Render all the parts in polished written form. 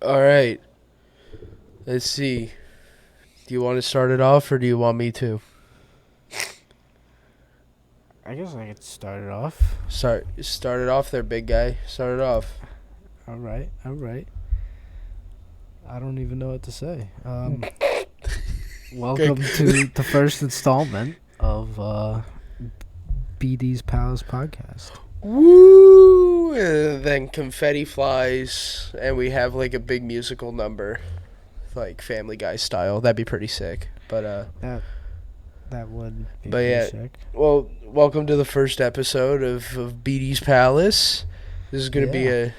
All right. Let's see. Do you want to start it off or do you want me to? I guess I could start it off. Start it off there, big guy. Start it off. All right. I don't even know what to say. Welcome to the first installment of BD's Palace podcast. Woo! And then confetti flies and we have like a big musical number. Like Family Guy style. That'd be pretty sick. But That would be But pretty yeah. sick. well, welcome to the first episode of BD's Palace. This is going to be Yeah.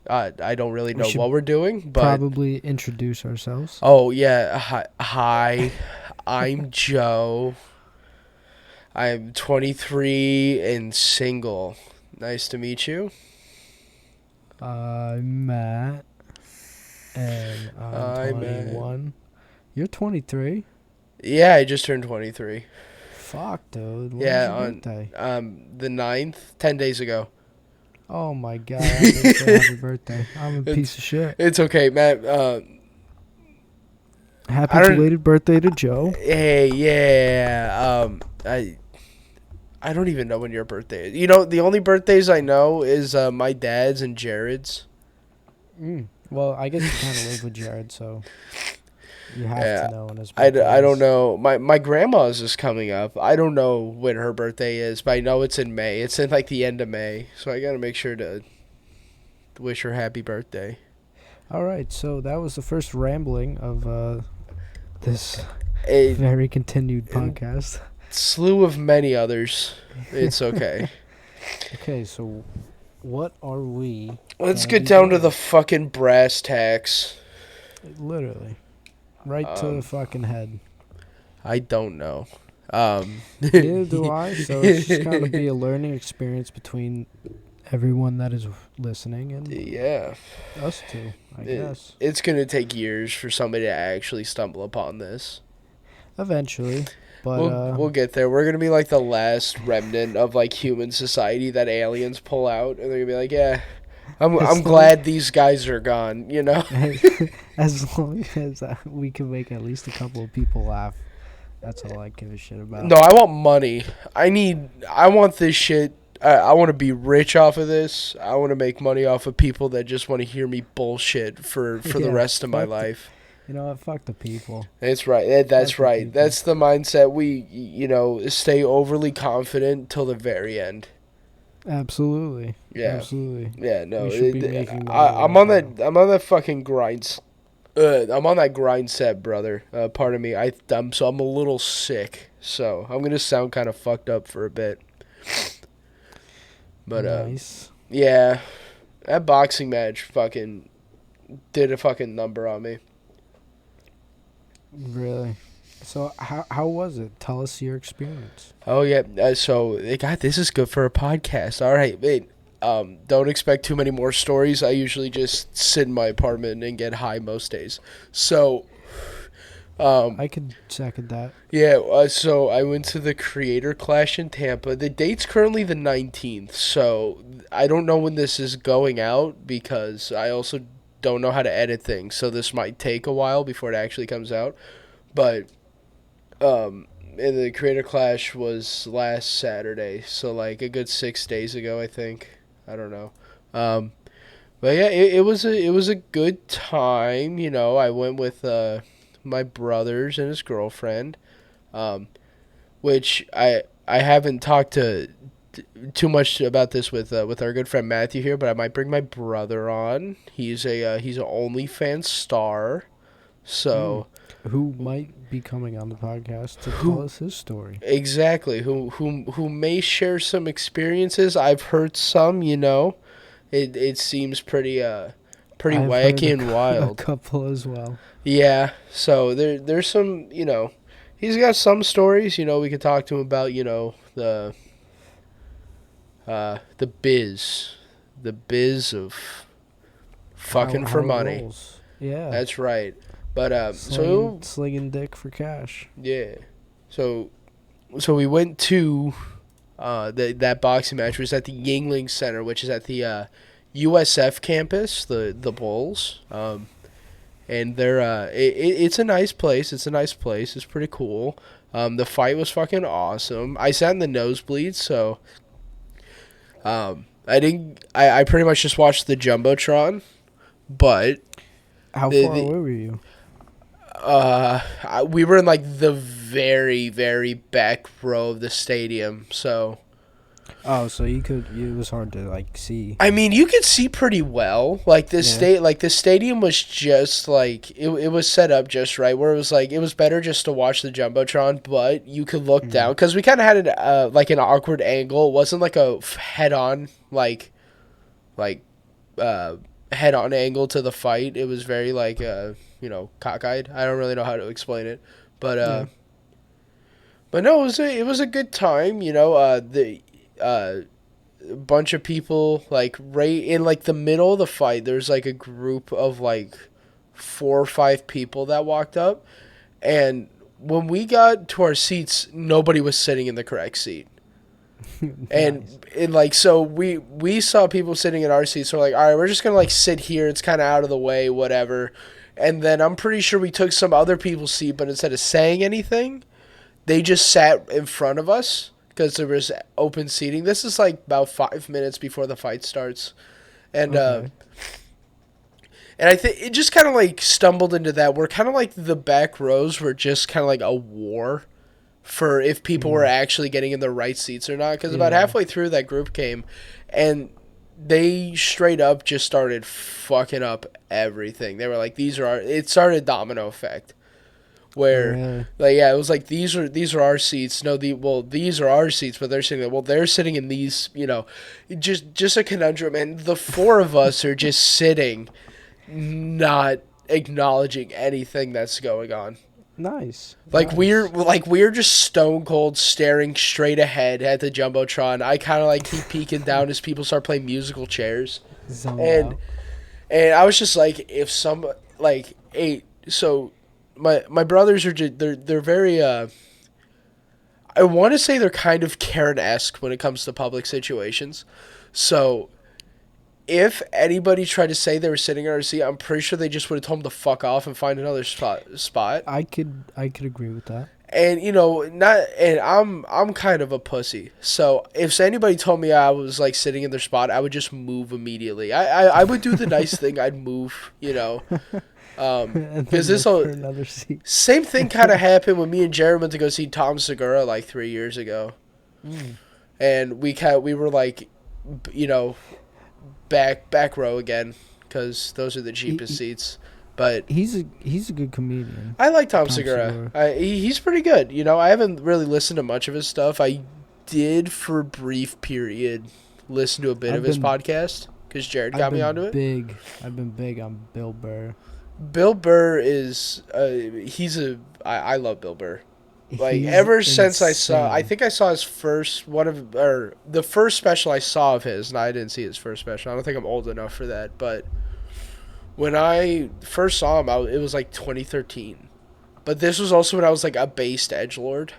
I don't really know should what we're doing, but Probably introduce ourselves. oh yeah, hi. I'm Joe. I'm 23 and single. Nice to meet you. I'm Matt, and I'm I'm Matt. 21. You're 23? Yeah, I just turned 23. Fuck, dude. When Yeah, was your on birthday? the 9th, 10 days ago. Oh my god, I didn't say happy birthday. I'm a piece of shit. It's okay, Matt. Happy I don't- belated birthday to Joe. Hey, yeah. I don't even know when your birthday is. You know, the only birthdays I know is my dad's and Jared's. Well, I guess you kind of live with Jared, so you have Yeah, to know when his I birthday don't is. know. My grandma's is coming up. I don't know when her birthday is, but I know it's in May. It's in like the end of May, so I gotta make sure to wish her happy birthday. All right, so that was the first rambling of this A very continued podcast. slew of many others. It's okay. Okay, so what are we? Let's gonna get be down to doing? the fucking brass tacks. Literally, right to the fucking head. I don't know. Neither do I. So it's just gonna be a learning experience between everyone that is listening and Yeah. us two, I guess. It's going to take years for somebody to actually stumble upon this. Eventually, but We'll get there. We're going to be like the last remnant of like human society that aliens pull out. And they're going to be like, yeah, I'm As glad these guys are gone, you know? as long as we can make at least a couple of people laugh, that's all I give a shit about. No, I want money. I want this shit. I want to be rich off of this. I want to make money off of people that just want to hear me bullshit for the Yeah, rest of my fuck the- life. You know what? Fuck the people. That's right. That's Fuck the right. people. That's the mindset. We, stay overly confident till the very end. Absolutely. Yeah. Absolutely. Yeah. No. We should be making money I'm right on now. that. I'm on that fucking grind. I'm on that grind set, brother. Pardon me. I'm a little sick, so I'm gonna sound kind of fucked up for a bit. But Nice. yeah, that boxing match fucking did a fucking number on me. Really. So how was it? Tell us your experience. Oh yeah, so God, this is good for a podcast. All right, wait. Don't expect too many more stories. I usually just sit in my apartment and get high most days. So, I could second that. yeah. So I went to the Creator Clash in Tampa. The date's currently the 19th. So I don't know when this is going out because I also don't know how to edit things. So this might take a while before it actually comes out. But and the Creator Clash was last Saturday, so like a good 6 days ago, I think. I don't know. But yeah, it was a good time. You know, I went with my brothers and his girlfriend, which I haven't talked too much about this with our good friend Matthew here, but I might bring my brother on. He's an OnlyFans star, so. Who might be coming on the podcast to tell us his story? Exactly. Who may share some experiences. I've heard some, you know. It seems pretty I've wacky heard and a wild. couple as well. Yeah. So there's some, you know, he's got some stories, you know, we could talk to him about, you know, the biz. The biz of fucking How for it money. rolls. Yeah. That's right. But slinging dick for cash. yeah. So we went to that boxing match was at the Yingling Center, which is at the USF campus, the Bulls. And they're it's a nice place. It's a nice place. It's pretty cool. The fight was fucking awesome. I sat in the nosebleeds, so I didn't. I pretty much just watched the jumbotron, but How the, far the away were you? we were in like the very very back row of the stadium, so. Oh, so you could. It was hard to like see. I mean, you could see pretty well. Like the stadium was just like it was set up just right, where it was like it was better just to watch the jumbotron, but you could look down because we kind of had an like an awkward angle. It wasn't like a head on like head on angle to the fight. It was very like cockeyed. I don't really know how to explain it, but but no, it was a good time. The a bunch of people like right in like the middle of the fight. There's like a group of like 4 or 5 people that walked up, and when we got to our seats, nobody was sitting in the correct seat. Nice. And like so we saw people sitting in our seats, so we're like, all right, we're just gonna like sit here, it's kind of out of the way, whatever. And then I'm pretty sure we took some other people's seat, but instead of saying anything, they just sat in front of us because there was open seating. This is like about 5 minutes before the fight starts, and Okay. and I think it just kind of like stumbled into that. We're kind of like the back rows were just kind of like a war for if people were actually getting in the right seats or not. Because about Yeah. halfway through, that group came, and they straight up just started fucking up everything. They were like, "These are our." It started a domino effect, where Really? like yeah, it was like these are our seats. No, these are our seats, but they're sitting there. Well, they're sitting in these. Just a conundrum, and the 4 of us are just sitting, not acknowledging anything that's going on. Nice. Like Nice. we're just stone cold staring straight ahead at the jumbotron. I kind of like keep peeking down as people start playing musical chairs, Zoned and out. and I was just like, if some like so my brothers are just, they're very I want to say they're kind of Karen-esque when it comes to public situations. So if anybody tried to say they were sitting in our seat, I'm pretty sure they just would have told them to fuck off and find another spot. I could agree with that. And not and I'm kind of a pussy. So if anybody told me I was like sitting in their spot, I would just move immediately. I would do the nice thing. I'd move, And because then this look whole for another seat. same thing kind of happened when me and Jared went to go see Tom Segura like 3 years ago, and we were like, you know, back row again because those are the cheapest He, seats. But he's a good comedian. I like Tom Tom Segura. Segura. He's pretty good. I haven't really listened to much of his stuff. I did for a brief period listen to a bit I've of his been podcast because Jared I've got me been onto it. big. I've been big on Bill Burr. Bill Burr is I love Bill Burr. Like He's ever since I insane. think I saw his first or the first special I saw of his, and I didn't see his first special. I don't think I'm old enough for that, but when I first saw him, it was like 2013. But this was also when I was like a based edgelord.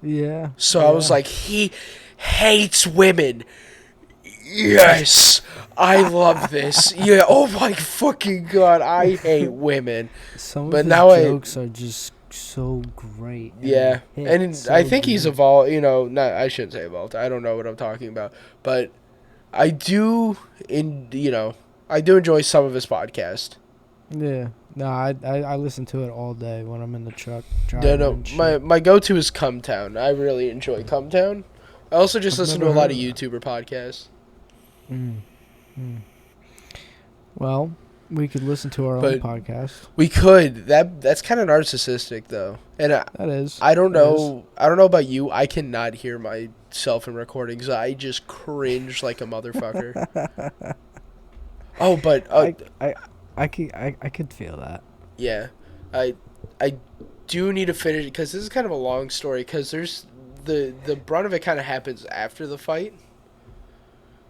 Yeah. So I was Yeah. like, he hates women. Yes, I love this. Yeah. Oh my fucking god, I hate women. Some of But his now jokes are just so great. yeah, They hit and so I think he's good. evolved. Not I shouldn't say evolved. I don't know what I'm talking about, but I do. I do enjoy some of his podcast. Yeah. No, I listen to it all day when I'm in the truck No, driving no, and my shit. my go-to is Cumtown. I really enjoy Cumtown. I also just I've listen to never a lot heard of of that. YouTuber podcasts. Mm. Mm. Well, we could listen to our own But podcast. we could. That's kind of narcissistic though. And That is. I don't That is. know. I don't know about you. I cannot hear myself in recordings. I just cringe like a motherfucker. Oh, but I could feel that. yeah, I I do need to finish because this is kind of a long story. Because there's the brunt of it kind of happens after the fight.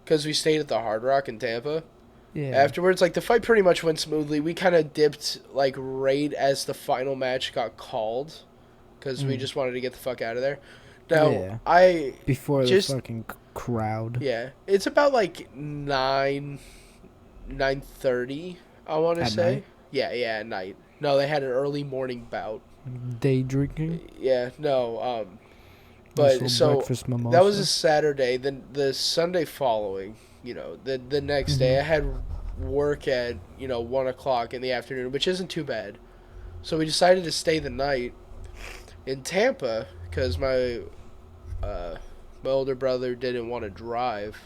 Because we stayed at the Hard Rock in Tampa. Yeah. Afterwards, like the fight pretty much went smoothly. We kind of dipped like right as the final match got called, because we just wanted to get the fuck out of there. Now Yeah. I Before just the fucking crowd. yeah, it's about like 9, 9:30. I want to At say. night? Yeah, at night. No, they had an early morning bout. Day drinking? Yeah, no. Nice But little so breakfast that was a mimosa? Saturday. Then the Sunday following, the next day, I had work at 1 o'clock in the afternoon, which isn't too bad. So we decided to stay the night in Tampa because uh, my older brother didn't want to drive.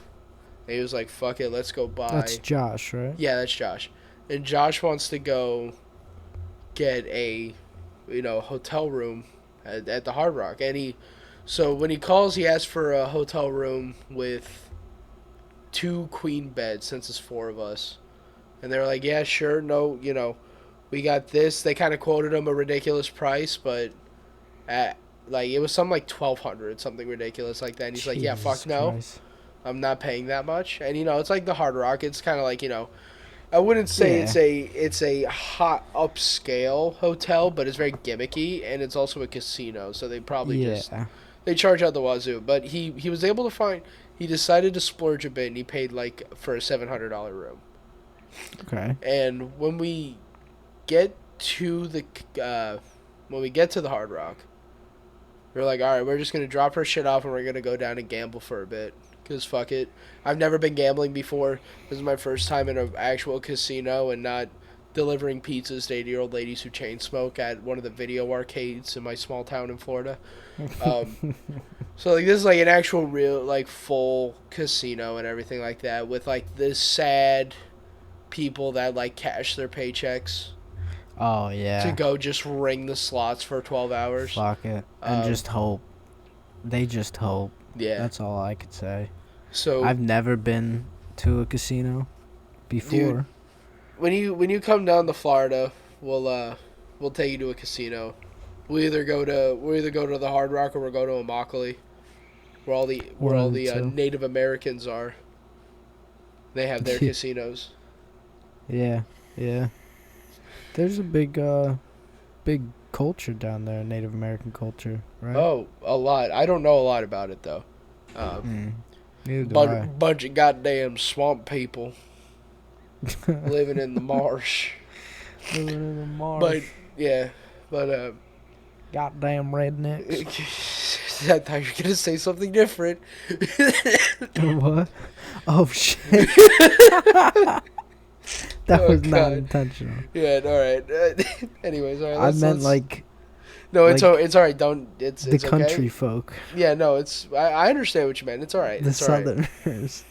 And he was like, "Fuck it, let's go That's buy." Josh, right? Yeah, that's Josh. And Josh wants to go get a, hotel room at the Hard Rock. So when he calls, he asks for a hotel room with 2 queen beds since it's 4 of us. And they're like, yeah, sure, no, we got this. They kind of quoted him a ridiculous price, but at like it was something like 1,200, something ridiculous like that. And he's like, yeah, Jesus fuck no, Christ. I'm not paying that much. And it's like the Hard Rock. It's kind of like I wouldn't say Yeah. it's a hot upscale hotel, but it's very gimmicky, and it's also a casino. So they probably just Yeah. they charge out the wazoo. But he was able to find. He decided to splurge a bit, and he paid like for a $700 room. Okay. And get to the when we get to the Hard Rock, we're like, all right, we're just gonna drop our shit off, and we're gonna go down and gamble for a bit. Cause fuck it, I've never been gambling before. This is my first time in an actual casino and not delivering pizzas to 80-year-old ladies who chain smoke at one of the video arcades in my small town in Florida. So like this is like an actual real like full casino and everything like that with like the sad people that like cash their paychecks Oh, to yeah. go just ring the slots for 12 hours. Fuck it. And just hope. They just hope. Yeah. That's all I could say. So I've never been to a casino before. when you come down to Florida, we'll take you to a casino. We'll either go to the Hard Rock or we'll go to Immokalee, where all the Native Americans are. They have their casinos. Yeah, yeah. There's a big culture down there, Native American culture, right? Oh, a lot. I don't know a lot about it though. Neither do I. Bunch of goddamn swamp people living in the marsh. Living in the marsh. But yeah, but Goddamn rednecks. I thought you were gonna say something different. What? Oh shit. That was not intentional. Yeah, all right. Anyways, all right. I meant like no, it's like it's all right. Don't it's the country okay. folk, Yeah, no, it's I understand what you meant. It's all right. the It's all right. Southerners.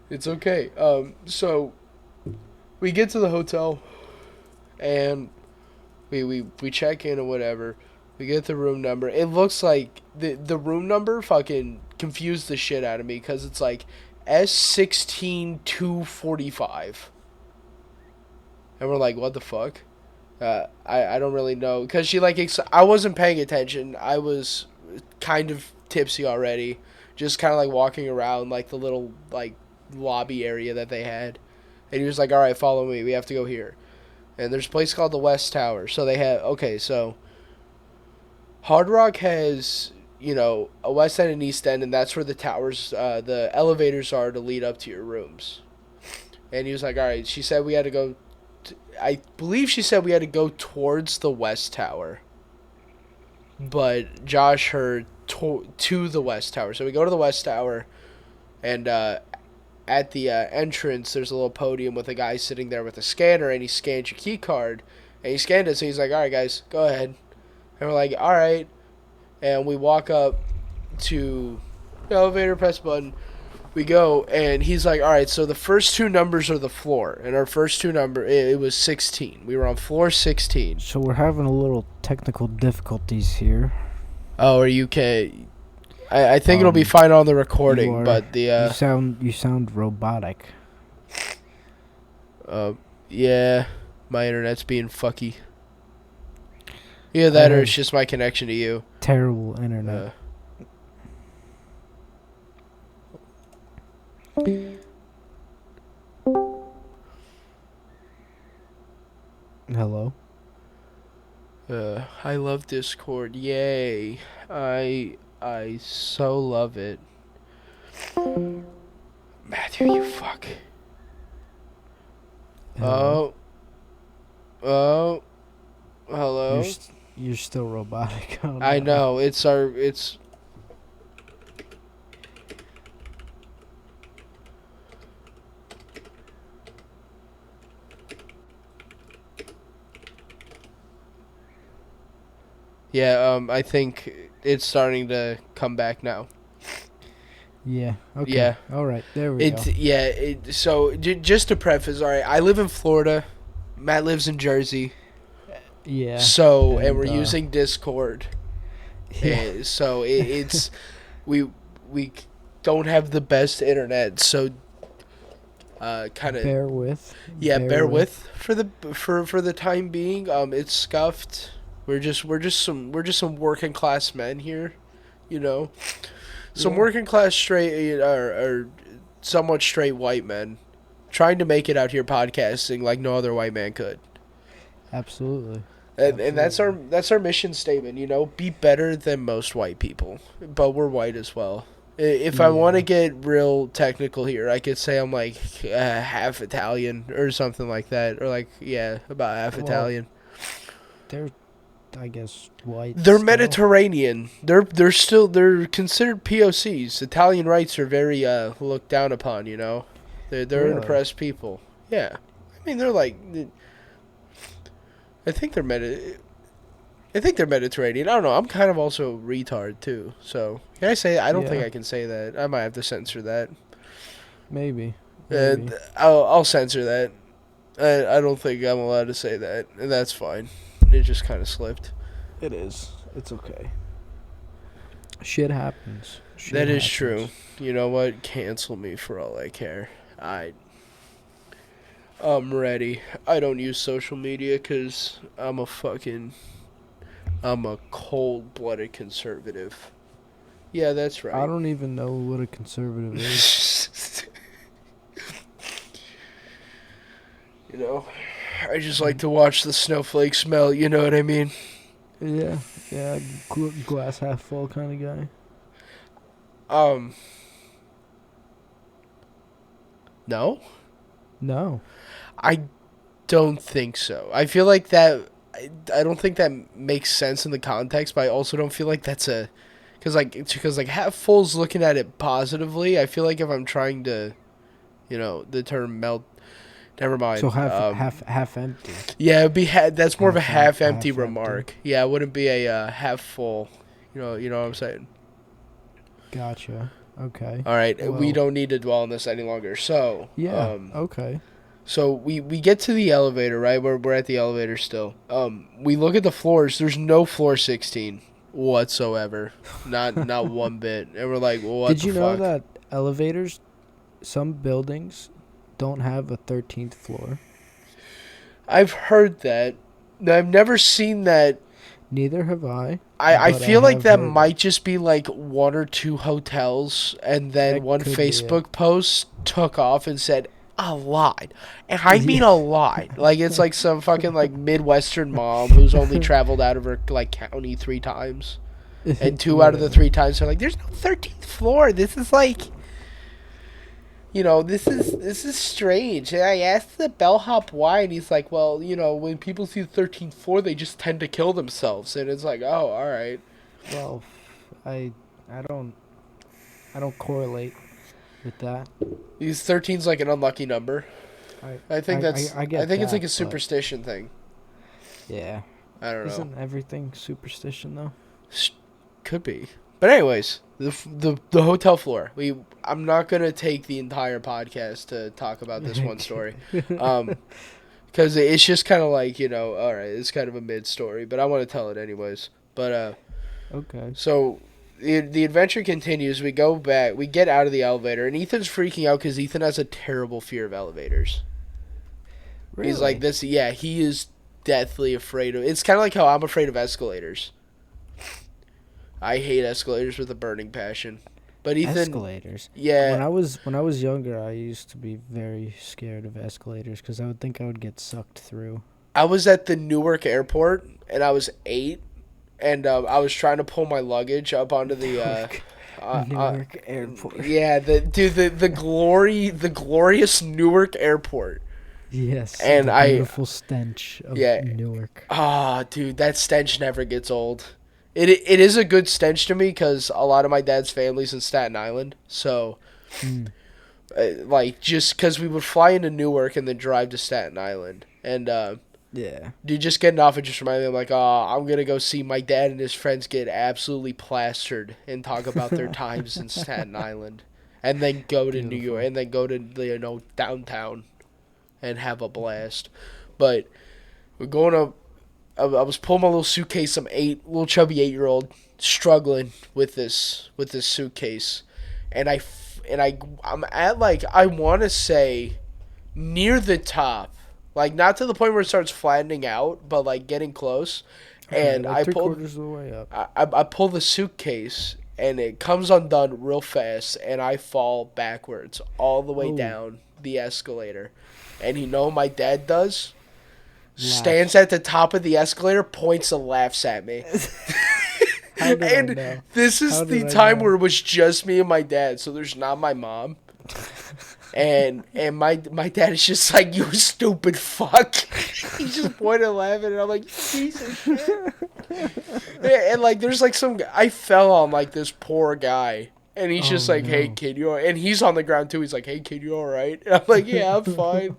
It's okay. So we get to the hotel, and we check in or whatever. We get the room number. It looks like the room number fucking confused the shit out of me because it's like S16245. And we're like, what the fuck? I don't really know. Because she like, I wasn't paying attention. I was kind of tipsy already. Just kind of like walking around like the little like lobby area that they had. And he was like, all right, follow me. We have to go here. And there's a place called the West Tower. So they have, okay, so Hard Rock has, a West End and East End, and that's where the towers, the elevators are to lead up to your rooms. And he was like, all right, she said we had to go, I believe she said we had to go towards the West Tower. But Josh heard to the West Tower. So we go to the West Tower, and at the entrance, there's a little podium with a guy sitting there with a scanner, and he scans your key card. And he scanned it, so he's like, all right, guys, go ahead. And we're like, all right. And we walk up to the elevator, press button. We go, and he's like, all right, so the first 2 numbers are the floor. And our first 2 it was 16. We were on floor 16. So we're having a little technical difficulties here. Oh, are you okay? I think it'll be fine on the recording, but the... You sound robotic. Yeah, my internet's being fucky. Either that or it's just my connection to you. Terrible internet. Hello? I love Discord. Yay. I so love it. Matthew, you fuck. Hello. Oh, oh, hello. You're still robotic. Oh I no. know it's. Yeah, I think it's starting to come back now. Yeah. Okay. Yeah. All right. There we go. So just to preface, all right, I live in Florida. Matt lives in Jersey. Yeah. So, and And we're using Discord. yeah. So it's we we don't have the best internet. So kind of Bear with. yeah, Bear bear with. with for the time being. It's scuffed. We're just some working class men here, you know. Some Yeah. working class straight or somewhat straight white men trying to make it out here podcasting like no other white man could. Absolutely. And that's our Absolutely. that's our mission statement, be better than most white people. But we're white as well. If I want to Yeah. get real technical here, I could say I'm like half Italian or something like that, or like yeah, about half Well, Italian. they're, I guess, white They're still. Mediterranean. They're considered POCs. Italian rights are very looked down upon. They're an Really? oppressed people. Yeah, I mean they're like I think they're I think they're Mediterranean. I don't know. I'm kind of also a retard too. So can I say? I don't think Yeah. I can say that. I might have to censor that. Maybe. Maybe. I'll censor that. I don't think I'm allowed to say that, and that's fine. It just kind of slipped. It is. It's okay. Shit happens. That Shit is happens. true. You know what? Cancel me for all I care. I'm ready. I don't use social media because I'm a cold-blooded conservative. Yeah, that's I right. don't even know what a conservative is. you know, I just like to watch the snowflakes melt. You know what I mean? Yeah. Yeah. Glass half full kind of guy. Um, no, No. I don't think so. I feel like that. I don't think that makes sense in the context, but I also don't feel like that's a because half full's looking at it positively. I feel like if I'm trying to, the term melt. Never So mind. half empty. Yeah, it'd be that's more of a half empty Half empty. remark. Yeah, it wouldn't be a half full. You know what I'm saying. Gotcha. Okay. All right, we Well, don't need to dwell on this any longer. So, yeah. Okay. we get to the elevator, right? We're at the elevator still. We look at the floors. There's no floor 16 whatsoever. Not one bit. And we're like, well, what Did the you know fuck? that elevators, some buildings, don't have a 13th floor? I've heard that. I've never seen that. Neither have I, I but I feel like have that heard it. might just be like one or two hotels, and then That one could be it. Facebook post took off and said a lot, and I mean Yeah. a lot. Like it's like some fucking like Midwestern mom who's only traveled out of her like county 3 times, and two out of the Literally. 3 times are like, "There's no 13th floor. This is like." This is strange. And I asked the bellhop why, and he's like, "Well, when people see the 13th floor, they just tend to kill themselves." And it's like, "Oh, all right." Well, I I don't I don't correlate with that. These 13's like an unlucky number. I I think that's. I I get think it's like that, a but superstition thing. yeah. I don't know. Isn't everything superstition though? Could be. But anyways, the hotel floor. I'm not gonna take the entire podcast to talk about this one story, because it's just kind of like all right, it's kind of a mid story, but I want to tell it anyways. But Okay. so the adventure continues. We go back. We get out of the elevator, and Ethan's freaking out because Ethan has a terrible fear of elevators. He's like Really? this. Yeah, he is deathly afraid of. It's kind of like how I'm afraid of escalators. I hate escalators with a burning passion. But Ethan, Escalators. yeah, When I was younger, I used to be very scared of escalators because I would think I would get sucked through. I was at the Newark airport and I was 8, and I was trying to pull my luggage up onto the. Newark Airport. Yeah, the glorious Newark airport. Yes, And the beautiful stench of Newark. Ah, dude, that stench never gets old. It is a good stench to me because a lot of my dad's family's in Staten Island. So, like, just because we would fly into Newark and then drive to Staten Island. And, Yeah. dude, just getting off, it just reminded me, I'm like, oh, I'm going to go see my dad and his friends get absolutely plastered and talk about their times in Staten Island. And then go to New York, and then go to, downtown and have a blast. But we're going to, I was pulling my little suitcase. I'm little chubby 8-year-old, struggling with this suitcase, and I'm at, like, I want to say near the top, like not to the point where it starts flattening out, but like getting close. Okay, And like 3/4 of the way up. I pull the suitcase and it comes undone real fast, and I fall backwards all the way down the escalator. And you know what my dad does? Stands at the top of the escalator, points and laughs at me. How did And I know? this is the time where it was just me and my dad, so there's not my mom. And my dad is just like, you stupid fuck. He just pointed and laughing, and I'm like, piece of shit. And like, there's like I fell on like this poor guy. And he's just like, hey, kid, you all right? And he's on the ground, too. He's like, hey, kid, you all right? And I'm like, yeah, I'm fine.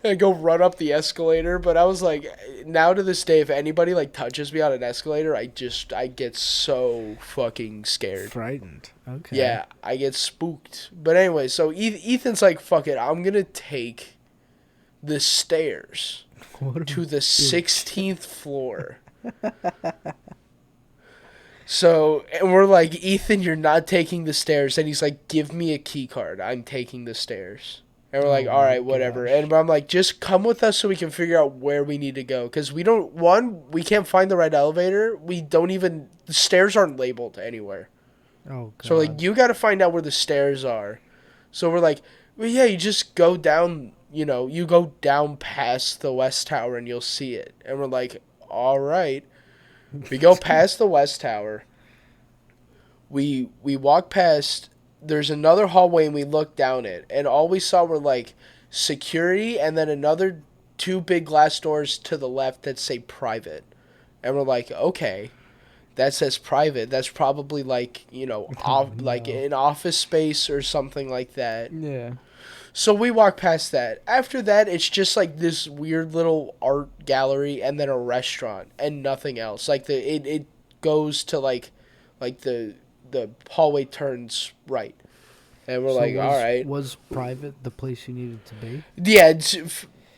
And I go run up the escalator. But I was like, now to this day, if anybody, like, touches me on an escalator, I get so fucking scared. Frightened. Okay. Yeah, I get spooked. But anyway, so Ethan's like, fuck it. I'm going to take the stairs to the 16th floor. So, and we're like, Ethan, you're not taking the stairs. And he's like, give me a key card. I'm taking the stairs. And we're like, all right, whatever. Gosh. And I'm like, just come with us so we can figure out where we need to go. Because we can't find the right elevator. The stairs aren't labeled anywhere. Oh, God. So, like, you got to find out where the stairs are. So we're like, well, yeah, you just go down, you go down past the West Tower and you'll see it. And we're like, all right. We go past the West Tower. We walk past. There's another hallway, and we look down it. And all we saw were, like, security and then another 2 big glass doors to the left that say private. And we're like, okay, that says private. That's probably, like, like an office space or something like that. Yeah. So we walk past that. After that, it's just like this weird little art gallery and then a restaurant and nothing else. Like it goes to like the hallway turns right, and we're like, all right. Was private the place you needed to be? Yeah.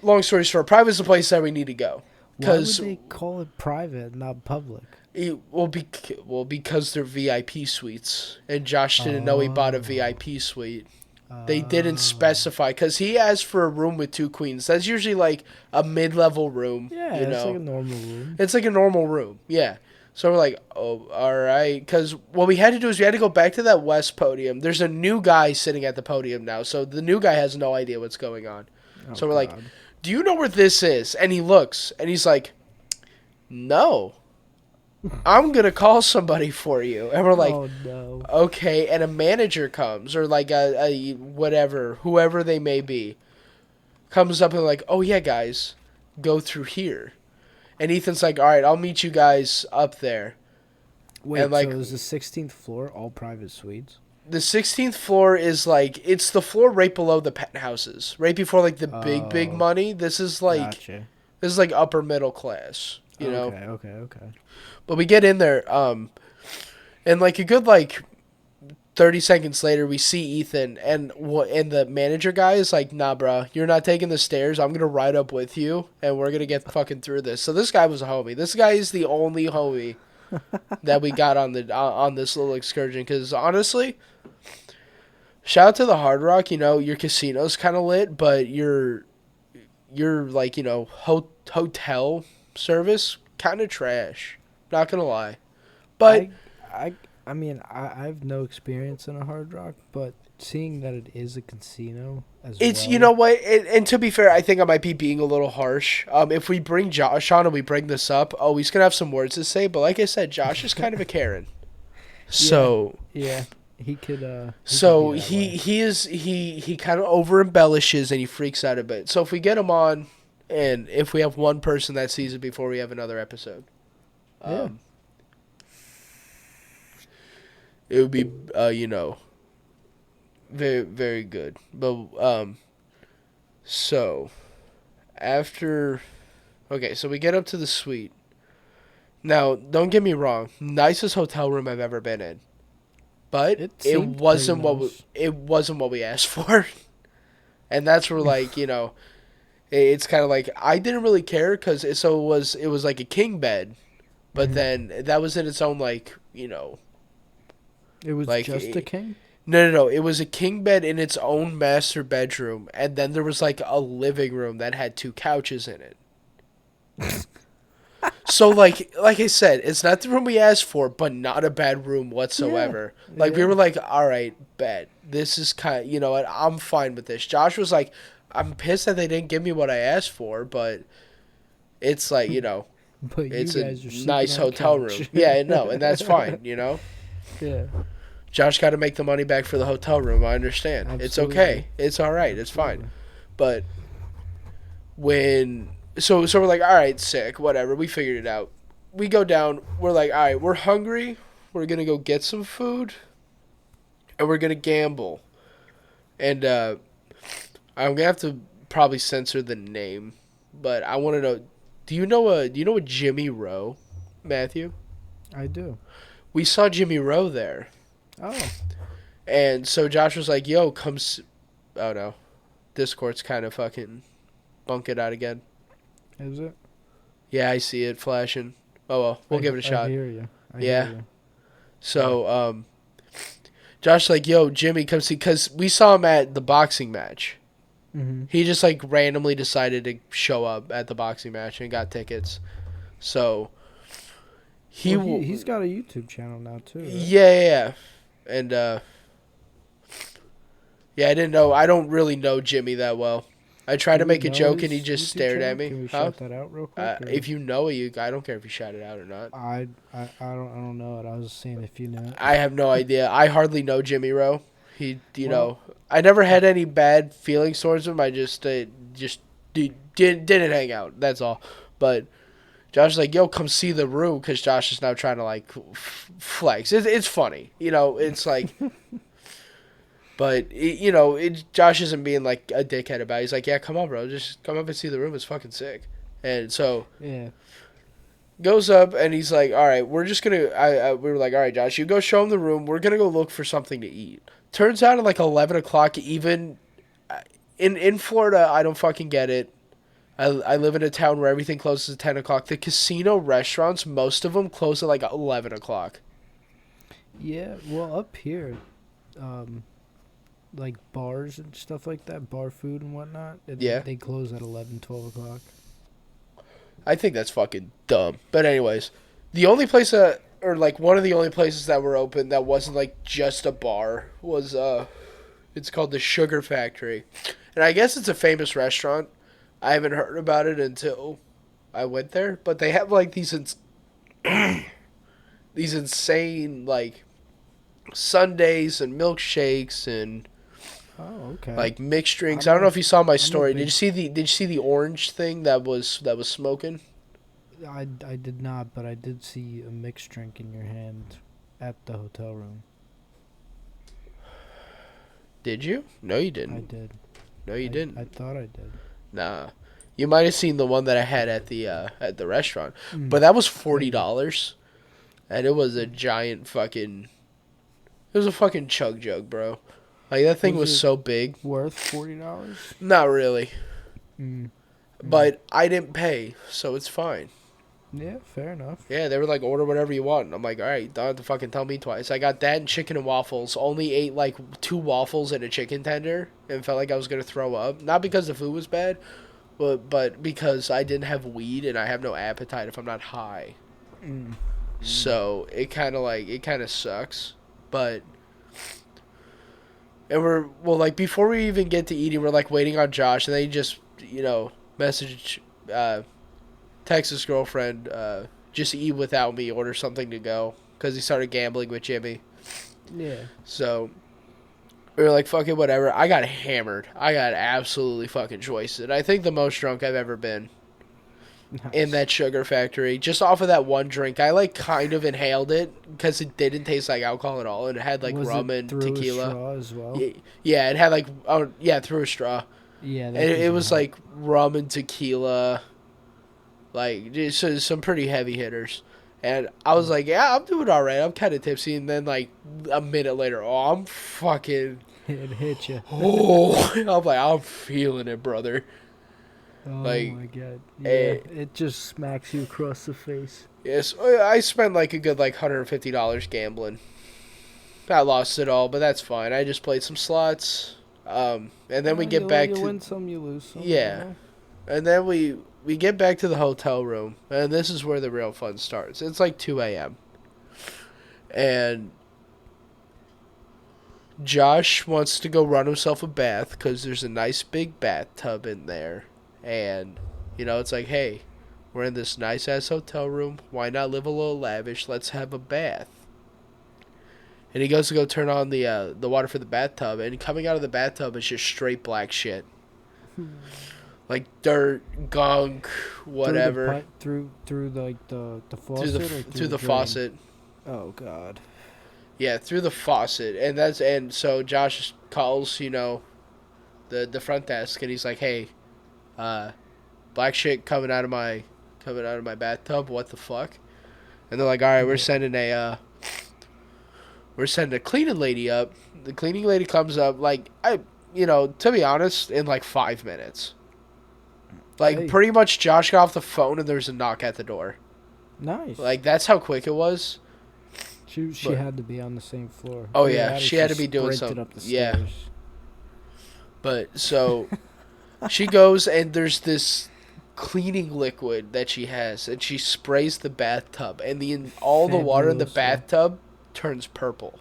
Long story short, private is the place that we need to go. Why would they call it private, not public? Because they're VIP suites, and Josh didn't know he bought a VIP suite. They didn't specify, because he asked for a room with 2 queens. That's usually like a mid-level room. Yeah, it's like a normal room. It's like a normal room, yeah. So we're like, oh, all right. Because what we had to do is we had to go back to that west podium. There's a new guy sitting at the podium now, so the new guy has no idea what's going on. So we're like, do you know where this is? And he looks, and he's like, no. I'm going to call somebody for you. And we're like, oh, no. Okay. And a manager comes, or like a whatever, whoever they may be, comes up and like, oh, yeah, guys, go through here. And Ethan's like, all right, I'll meet you guys up there. Wait, and like, so is the 16th floor all private suites? The 16th floor is like, it's the floor right below the penthouses, right before like the big money. This is like, this is like upper middle class, you know? Okay. But we get in there, and like a good like 30 seconds later, we see Ethan, and the manager guy is like, nah, bro, you're not taking the stairs. I'm going to ride up with you, and we're going to get fucking through this. So this guy was a homie. This guy is the only homie that we got on this little excursion, because honestly, shout out to the Hard Rock. Your casino's kind of lit, but your like, hotel service kind of trash. Not gonna lie, but I mean, I have no experience in a Hard Rock, but seeing that it is a casino as well. You know what, and to be fair, I think I might be being a little harsh. If we bring Josh on and we bring this up, he's gonna have some words to say. But like I said, Josh is kind of a Karen. So yeah, He could So be that way. he kind of over embellishes and he freaks out a bit. So if we get him on, and if we have one person that sees it before we have another episode, Yeah. it would be very very good. But so after so we get up to the suite. Now don't get me wrong, nicest hotel room I've ever been in. But It seemed pretty nice. it wasn't what we asked for, and that's where like it's kind of like I didn't really care because it was like a king bed, but Mhm. then that was in its own It was like just a king. no, it was a king bed in its own master bedroom, and then there was like a living room that had two couches in it. So like I said, it's not the room we asked for, but not a bad room Yeah. whatsoever. Like we Yeah. were like, all right, bet this is kind. You know what? I'm fine with this. Josh was like, I'm pissed that they didn't give me what I asked for, but it's like But you it's a guys are sleeping nice on the hotel room. couch. Yeah, no, and that's fine. Yeah. Josh got to make the money back for the hotel room. I understand. It's Absolutely. okay. It's all right. It's fine. Absolutely. But when so we're like, all right, sick, whatever. We figured it out. We go down. We're like, all right, we're hungry. We're gonna go get some food, and we're gonna gamble. And I'm gonna have to probably censor the name, but I want to know. Do you know a Jimmy Rowe, Matthew? I do. We saw Jimmy Rowe there, Oh. and so Josh was like, "Yo, come." Oh no, Discord's kind of fucking bunk it out again. Is it? Yeah, I see it flashing. Oh well, we'll give it a I shot. hear you. I Yeah. hear you. So Josh like, "Yo, Jimmy, come see," because we saw him at the boxing match. Mhm. He just like randomly decided to show up at the boxing match and got tickets. So He's got a YouTube channel now too, right? yeah. And yeah, I didn't know. I don't really know Jimmy that well. I tried Do to we make a know joke and he his just YouTube stared at channel? me. Can we Huh? shout that out real quick? Or If you know it, I don't care if you shout it out or not. I don't know it. I was seeing if you knew it. I have no idea. I hardly know Jimmy Rowe. Well, I never had any bad feelings towards him. I just didn't hang out. That's all. But Josh is like, yo, come see the room because Josh is now trying to like flex. It's funny, It's like, but Josh isn't being like a dickhead about it. He's like, yeah, come on, bro, just come up and see the room. It's fucking sick. And so yeah. goes up and he's like, all right, we're just gonna. We were like, all right, Josh, you go show him the room. We're gonna go look for something to eat. Turns out at like 11 o'clock, even in Florida, I don't fucking get it. I live in a town where everything closes at 10 o'clock. The casino restaurants, most of them close at like 11 o'clock. Yeah. Well, up here, um, like bars and stuff like that, bar food and whatnot, Yeah, they close at 11, 12 o'clock. I think that's fucking dumb. But anyways, the only place that, or like one of the only places that were open that wasn't like just a bar was it's called the Sugar Factory, and I guess it's a famous restaurant. I haven't heard about it until I went there, but they have like these insane like sundaes and milkshakes and Oh, okay. like mixed drinks. I'm I don't know a if you saw my I'm a story. Did big. you see the orange thing that was smoking? I did not, but I did see a mixed drink in your hand at the hotel room. Did you? No, you I didn't. did. No, you didn't. I thought I did. Nah. You might have seen the one that I had at the restaurant. But Mm, that was maybe. $40 and it was a giant fucking it was a fucking chug jug, bro. Like that thing Was was it so big. worth $40? Not really. Mm, mm. But I didn't pay, so it's fine. Yeah, fair enough. Yeah, they were like, order whatever you want. And I'm like, all right, don't have to fucking tell me twice. I got that and chicken and waffles. Only ate like 2 waffles and a chicken tender and felt like I was going to throw up. Not because the food was bad, but because I didn't have weed and I have no appetite if I'm not high. Mm, mm. So it kind of sucks. But, and like, before we even get to eating, we're like waiting on Josh. And then he just, message, text his girlfriend, just eat without me, order something to go. Because he started gambling with Jimmy. Yeah. So we were like, fuck it, whatever. I got hammered. I got absolutely fucking wasted. I think the most drunk I've ever been in Nice. that sugar factory. Just off of that one drink. I like kind of inhaled it because it didn't taste like alcohol at all. And it had like Was it rum and through a tequila. straw as well? Yeah, yeah, it had like, oh, yeah, through a straw. Yeah, And that it doesn't was help. like rum and tequila. Like, just some pretty heavy hitters. And I was like, yeah, I'm doing all right. I'm kind of tipsy. And then, like, a minute later, oh, I'm fucking. It hit you. Oh, I'm like, I'm feeling it, brother. Oh Like, my god. Yeah, eh, it just smacks you across the face. yes, I spent like a good like $150 gambling. I lost it all, but that's fine. I just played some slots. And then we get back You to win some, you lose some. yeah, and then we get back to the hotel room, and this is where the real fun starts. It's like 2 a.m. and Josh wants to go run himself a bath because there's a nice big bathtub in there. And, it's like, hey, we're in this nice ass hotel room. Why not live a little lavish? Let's have a bath. And he goes to go turn on the water for the bathtub. And coming out of the bathtub is just straight black shit. Like dirt, gunk, whatever. Through like the Through the, faucet or through the the drain? faucet. Oh god. Yeah, through the faucet. And so Josh calls, the front desk, and he's like, hey, black shit coming out of my bathtub. What the fuck? And they're like, all right, we're sending a cleaning lady up. The cleaning lady comes up to be honest, in like 5 minutes. Like Hey, pretty much, Josh got off the phone and there was a knock at the door. nice. Like that's how quick it was. She But had to be on the same floor. oh Either yeah, that or she had to be doing sprinted something. up the Yeah, stairs. but so she goes and there's this cleaning liquid that she has, and she sprays the bathtub, and all the water in the Fabuloso. bathtub turns purple.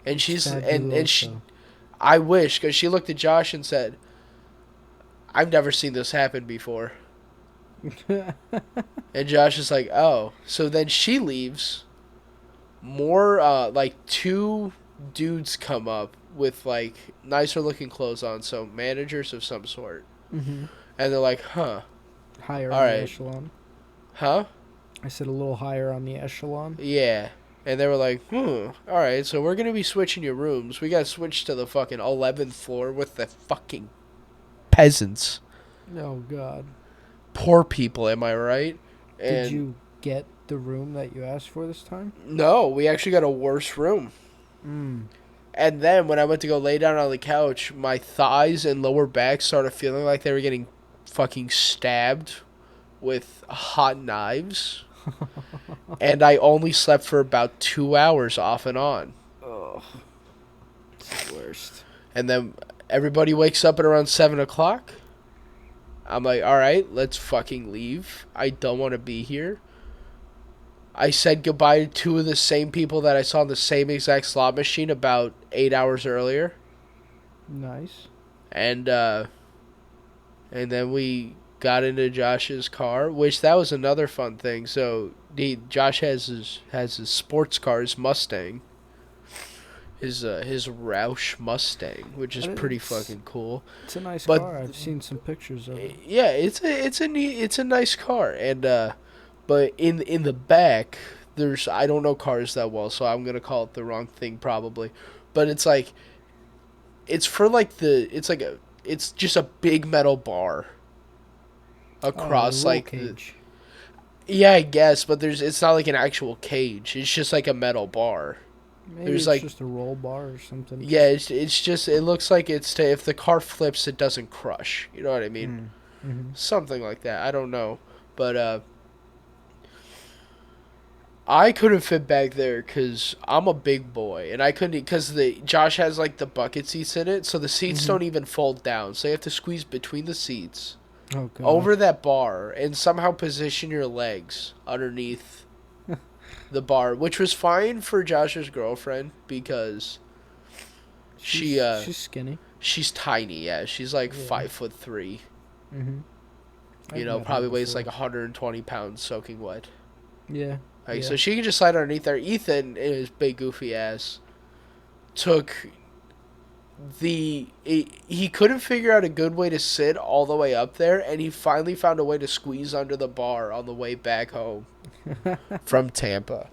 And Fabuloso. I wish, because she looked at Josh and said, "I've never seen this happen before." And Josh is like, "Oh." So then she leaves. More like two dudes come up with like nicer looking clothes on, so managers of some sort, Mm-hmm. and they're like, "Huh, Higher all on the right, echelon. huh, I said a little higher on the echelon. yeah." And they were like, all right, so we're gonna be switching your rooms. We got switched to the fucking 11th floor with the fucking peasants, Oh god. poor people. Am I right? Did And you get the room that you asked for this time? no, we actually got a worse room. Mm. And then when I went to go lay down on the couch, my thighs and lower back started feeling like they were getting fucking stabbed with hot knives. And I only slept for about 2 hours off and on. Oh, it's the worst. And then everybody wakes up at around 7 o'clock. I'm like, all right, let's fucking leave. I don't want to be here. I said goodbye to two of the same people that I saw in the same exact slot machine about 8 hours earlier. Nice. And then we got into Josh's car, which that was another fun thing. So Josh has his sports car, his Mustang, his Roush Mustang, which is pretty fucking cool. It's a nice But car. I've seen some pictures of it. yeah, it's a nice car, and but in the back I don't know cars that well, so I'm gonna call it the wrong thing probably, but it's like it's for like it's just a big metal bar across roll like cage. yeah, I guess, but it's not like an actual cage. It's just like a metal bar. Maybe there's it's like just a roll bar or something. yeah, it's just it looks like it's to if the car flips it doesn't crush. You know what I mean? Mm-hmm. Something like that. I don't know, but I couldn't fit back there because I'm a big boy, and I couldn't because the Josh has like the bucket seats in it, so the seats Mhm. don't even fold down. So you have to squeeze between the seats Oh god. over that bar and somehow position your legs underneath the bar, which was fine for Josh's girlfriend because she's skinny. she's tiny. Yeah, she's like Yeah. 5'3". Mm-hmm. Probably weighs like 120 pounds soaking wet. Yeah. Like, Yeah. so she can just slide underneath there. Ethan and his big goofy ass took he couldn't figure out a good way to sit all the way up there, and he finally found a way to squeeze under the bar on the way back home from Tampa.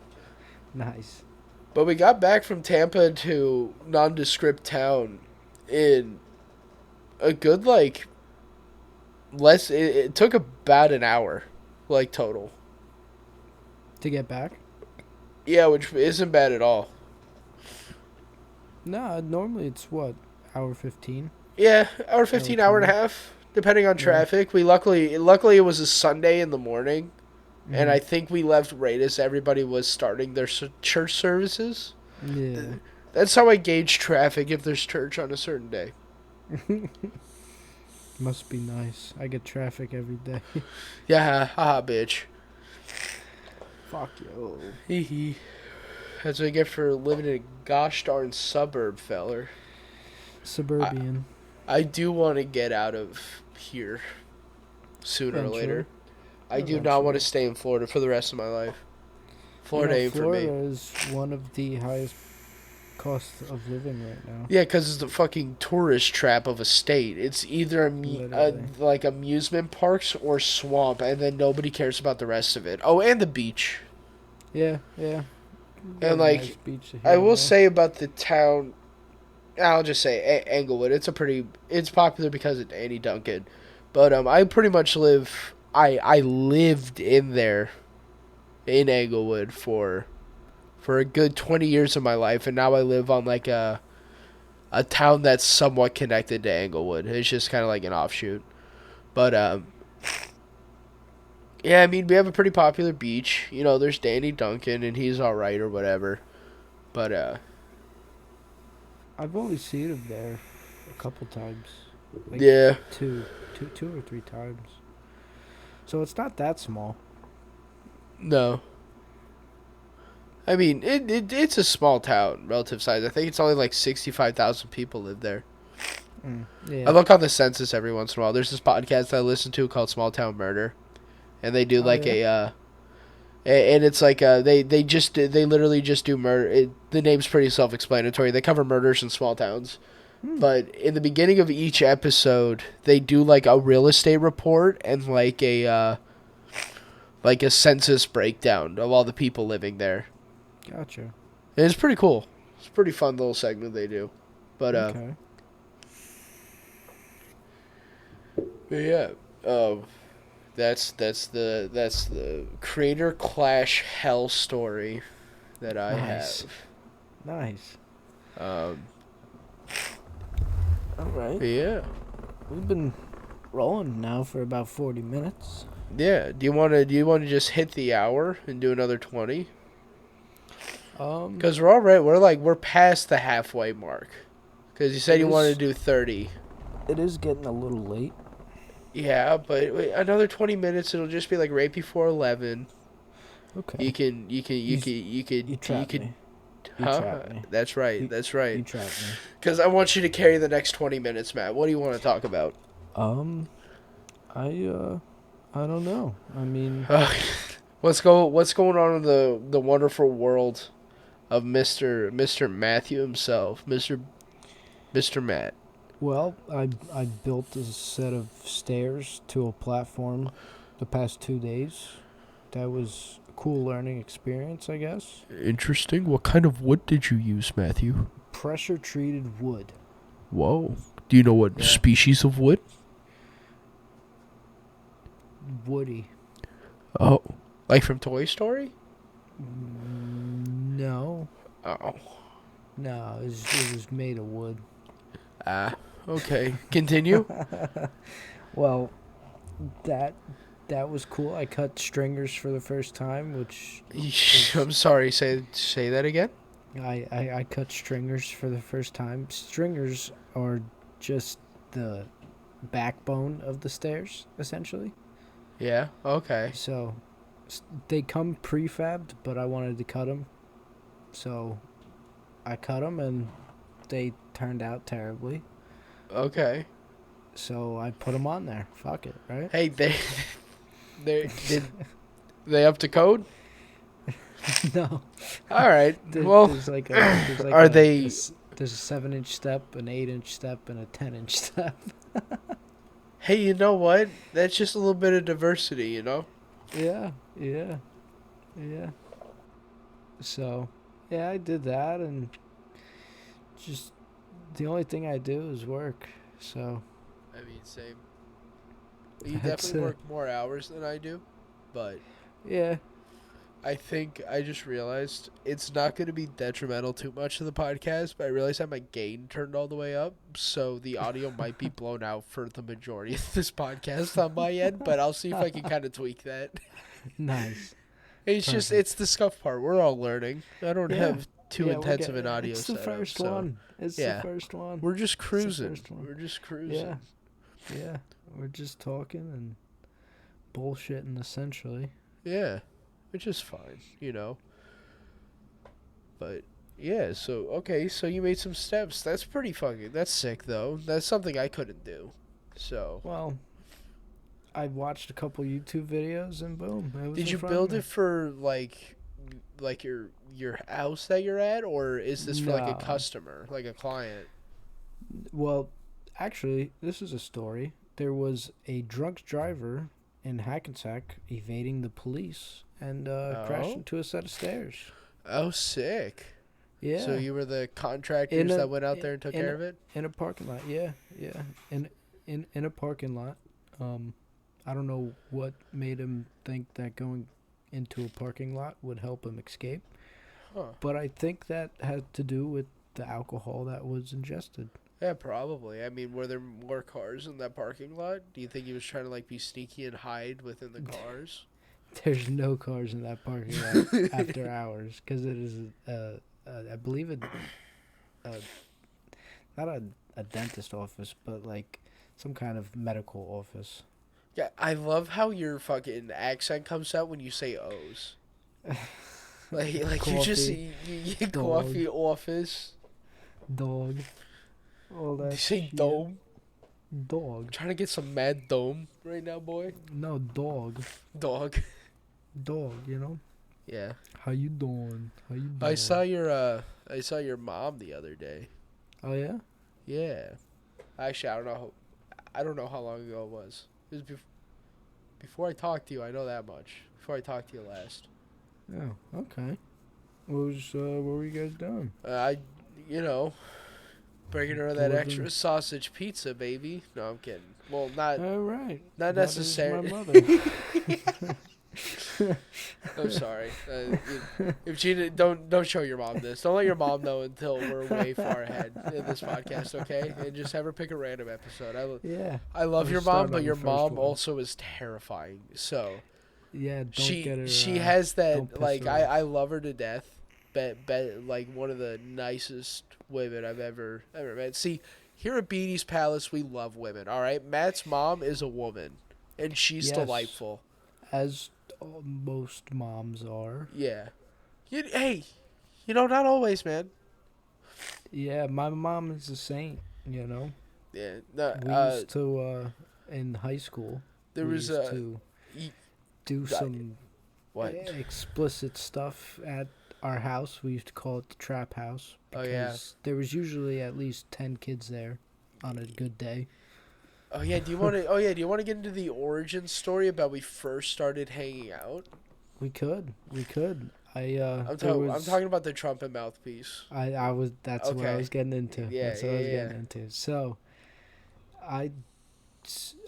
Nice. But we got back from Tampa to nondescript town in a good, like, it took about an hour, like, total. To get back? Yeah, which isn't bad at all. No, normally it's what, hour 15? Yeah, hour 15, hour and a half, depending on traffic. Yeah. We luckily it was a Sunday in the morning, and I think we left right as everybody was starting their church services. Yeah. That's how I gauge traffic if there's church on a certain day. Must be nice. I get traffic every day. Yeah, haha, bitch. Fuck yo. Hee hee. That's what I get for living in a gosh darn suburb, feller. Suburban. I do want to get out of here sooner or later. I do not want to stay in Florida for the rest of my life. Florida ain't for me. Florida is one of the highest costs of living right now. Yeah, because it's the fucking tourist trap of a state. It's either like amusement parks or swamp, and then nobody cares about the rest of it. Oh, and the beach. Yeah. And like, nice I will say about the town, I'll just say Englewood. It's popular because of Annie Duncan, but I pretty much I lived in there, in Englewood for a good 20 years of my life, and now I live on like a town that's somewhat connected to Englewood. It's just kind of like an offshoot, but yeah, I mean, we have a pretty popular beach. You know, there's Danny Duncan, and he's all right or whatever. But I've only seen him there a couple times. Like yeah, two or three times. So it's not that small. No. I mean, it's a small town, relative size. I think it's only like 65,000 people live there. Yeah. I look on the census every once in a while. There's this podcast that I listen to called Small Town Murder. And they do and it's like they literally just do murder. The name's pretty self-explanatory. They cover murders in small towns, but in the beginning of each episode, they do like a real estate report and like a census breakdown of all the people living there. Gotcha. And it's pretty cool. It's a pretty fun little segment they do, but okay. But yeah. That's the creator clash hell story that I have. Nice. All right. Yeah. We've been rolling now for about 40 minutes. Yeah. Do you want to just hit the hour and do another 20? Because we're past the halfway mark. Because you said you wanted to do 30. It is getting a little late. Yeah, but another 20 minutes, it'll just be like right before 11. Okay. You can. Huh? That's right. You trapped me. Because I want you to carry the next 20 minutes, Matt. What do you want to talk about? I don't know. I mean, what's going on in the wonderful world of Mr. Matthew himself, Mr. Matt? Well, I built a set of stairs to a platform the past 2 days. That was a cool learning experience, I guess. Interesting. What kind of wood did you use, Matthew? Pressure-treated wood. Whoa. Do you know what species of wood? Woody. Oh. Like from Toy Story? No. Oh. No, it was made of wood. Okay. Continue. Well, that was cool. I cut stringers for the first time, which I'm sorry. Say that again. I cut stringers for the first time. Stringers are just the backbone of the stairs, essentially. Yeah. Okay. So they come prefabbed, but I wanted to cut them, so I cut them, and they turned out terribly. Okay. So I put them on there. Fuck it, right? Hey, they up to code? No. All right. Well, there's like are they There's a 7-inch step, an 8-inch step, and a 10-inch step. Hey, you know what? That's just a little bit of diversity, you know? Yeah, yeah, yeah. So, yeah, I did that, and just the only thing I do is work. So I mean, same. You that's definitely work more hours than I do, but yeah. I think I just realized it's not going to be detrimental too much to the podcast, but I realized I have my gain turned all the way up, so the audio might be blown out for the majority of this podcast on my end, but I'll see if I can kind of tweak that. Nice. It's Perfect. the scuff part. We're all learning. I don't Yeah. have too Yeah, we'll intense get of an audio it's the setup, first so one. It's the yeah. first one. We're just It's the cruising. first one. We're just Yeah. cruising. Yeah. We're just talking and bullshitting essentially. Yeah, which is fine, you know. But yeah, so okay, so you made some steps. That's pretty fucking. That's sick though. That's something I couldn't do. So, Well, I watched a couple YouTube videos and boom, it was did in you front of build me. it for like your house that you're at, or is this for like a No. customer, like a client? Well, actually, this is a story. There was a drunk driver in Hackensack evading the police and crashed Oh, into a set of stairs. oh, sick. So Yeah, you were the in contractors a that went out there and took in care a, of it. in a parking lot. Yeah, yeah, in a parking lot. Um, I don't know what made him think that going into a parking lot would help him escape, Huh. but I think that had to do with the alcohol that was ingested. Yeah, probably. I mean, were there more cars in that parking lot? Do you think he was trying to like be sneaky and hide within the cars? There's no cars in that parking lot after hours because it is, I believe it, uh, not a dentist office, but like some kind of medical office. Yeah, I love how your fucking accent comes out when you say O's. Like you just Coffee, you dog, coffee office. dog, all You that say shit. dome. Dog. Trying to get some mad dome right now, boy. No, dog. Dog. Dog, you know? Yeah. How you doing? How you I doing? saw I saw your mom the other day. Oh, yeah? Yeah. Actually, I don't know how long ago it was. It was before I talked to you. I know that much. Before I talked to you last. Oh, okay. What were you guys doing? I, you know, bringing her that Delivering. extra sausage pizza, baby. No, I'm kidding. Well, All right. not That is my necessary. mother. I'm sorry. If she don't show your mom this. Don't let your mom know until we're way far ahead in this podcast, okay? And just have her pick a random episode. Yeah. I love We'll your mom, start but on the your first mom one. also is terrifying. So Yeah, don't get her. she has that don't piss like her I off. love her to death. Bet like one of the nicest women I've ever met. See, here at Beatty's Palace, we love women. All right, Matt's mom is a woman, and she's Yes. delightful. As most moms are. Yeah. Hey, not always, man. Yeah, my mom is a saint, you know? Yeah. No. We used to, in high school, There we was used to y- do I- some what? explicit stuff at our house. We used to call it the trap house Oh, because yeah. there was usually at least 10 kids there on a good day. Oh yeah. Do you want to? Oh yeah. Do you want to get into the origin story about we first started hanging out? We could. I'm I'm talking about the trumpet mouthpiece. I was that's what I Okay. was getting into. Yeah, That's what I was yeah, getting into. So, I